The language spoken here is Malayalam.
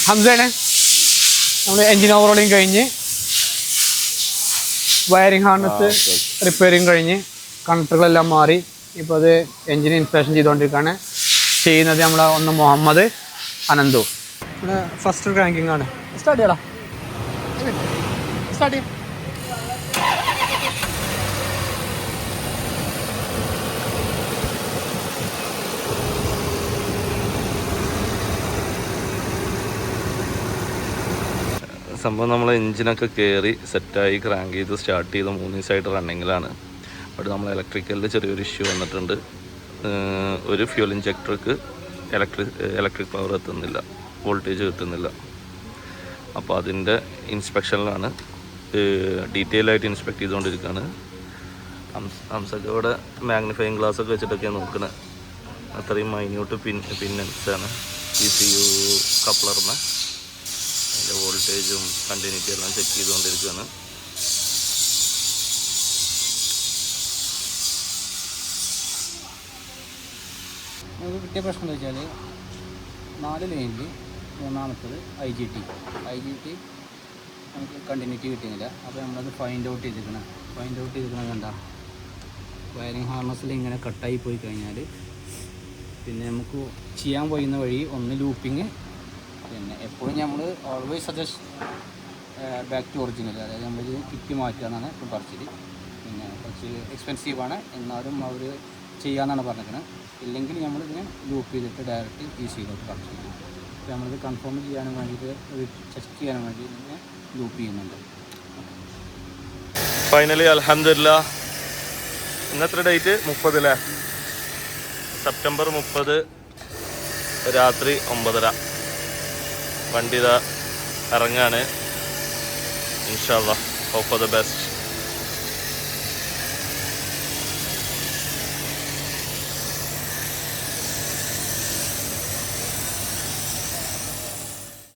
ഹംസയാണ്. നമ്മൾ എൻജിൻ ഓവറോളിങ് കഴിഞ്ഞ് വയറിംഗ് ഹാർനസ് റിപ്പയറിങ് കഴിഞ്ഞ് കണക്ടറുകളെല്ലാം മാറി ഇപ്പോൾ അത് എൻജിൻ ഇൻസ്പെക്ഷൻ ചെയ്തുകൊണ്ടിരിക്കുകയാണ്. ചെയ്യുന്നത് നമ്മളെ ഒന്ന് മുഹമ്മദ് അനന്തു. ഇവിടെ ഫസ്റ്റ് റാങ്കിങ് ആണ്. സ്റ്റാർട്ട് ചെയ്യടാ, സ്റ്റാർട്ട് ചെയ്യാം. സംഭവം നമ്മൾ എൻജിനൊക്കെ കയറി സെറ്റായി ക്രാങ്ക് ചെയ്ത് സ്റ്റാർട്ട് ചെയ്ത് 3 ദിവസമായിട്ട് റണ്ണിങ്ങിലാണ്. അവിടെ നമ്മൾ ഇലക്ട്രിക്കലിൽ ചെറിയൊരു ഇഷ്യൂ വന്നിട്ടുണ്ട്. ഒരു ഫ്യൂൽ ഇഞ്ചക്ടർക്ക് ഇലക്ട്രിക് പവർ എത്തുന്നില്ല, വോൾട്ടേജ് കിട്ടുന്നില്ല. അപ്പോൾ അതിൻ്റെ ഇൻസ്പെക്ഷനിലാണ്, ഡീറ്റെയിൽ ആയിട്ട് ഇൻസ്പെക്ട് ചെയ്തുകൊണ്ടിരിക്കുകയാണ്. ഹംസൊക്കെ ഇവിടെ മാഗ്നിഫൈങ് ഗ്ലാസ് ഒക്കെ വെച്ചിട്ടൊക്കെയാണ് നോക്കുന്നത്. അത്രയും മൈന്യൂട്ട് പിന്നൻസാണ് ECU കപ്ലറിന്. അതിൻ്റെ വോൾട്ടേജും കണ്ടിന്യൂറ്റി എല്ലാം ചെക്ക് ചെയ്തുകൊണ്ടിരിക്കുകയാണ്. നമുക്ക് കിട്ടിയ പ്രശ്നം എന്താ വെച്ചാൽ 4 ലൈനിൽ മൂന്നാമത്തത് IGT നമുക്ക് കണ്ടിന്യൂറ്റി കിട്ടുന്നില്ല. അപ്പോൾ നമ്മളത് ഫൈൻഡ് ഔട്ട് ചെയ്തിരിക്കണം കണ്ട വയറിംഗ് ഹാർനസിൽ ഇങ്ങനെ കട്ടായി പോയി കഴിഞ്ഞാൽ പിന്നെ നമുക്ക് ചെയ്യാൻ പോയിരുന്ന വഴി ഒന്ന് ലൂപ്പിങ്, പിന്നെ എപ്പോഴും നമ്മൾ always suggest back to original, അതായത് നമ്മളിത് കിറ്റ് മാറ്റുക എന്നാണ് ഇപ്പം പറച്ചിൽ. പിന്നെ കുറച്ച് എക്സ്പെൻസീവാണ്, എന്നാലും അവർ ചെയ്യാമെന്നാണ് പറഞ്ഞിരിക്കുന്നത്. ഇല്ലെങ്കിൽ നമ്മളിതിനെ ലൂപ്പ് ചെയ്തിട്ട് ഡയറക്റ്റ് ECUയിലോട്ട് കണക്ട് ചെയ്യും. അപ്പോൾ നമ്മളിത് കൺഫേം ചെയ്യാനും വേണ്ടിയിട്ട് ചെക്ക് ചെയ്യാനും വേണ്ടി ഇതിനെ ലൂപ്പ് ചെയ്യുന്നുണ്ട്. ഫൈനലി അൽഹംദുലില്ലാ ഇന്നത്തെ ഡേറ്റ് 30 അല്ലേ, സെപ്റ്റംബർ 30 രാത്രി 9:30 വണ്ടി ഇതാ ഇറങ്ങാണ്. ഇൻഷാ അല്ലാഹ് ഹോപ്പ് ഫോർ ദ ബെസ്റ്റ്.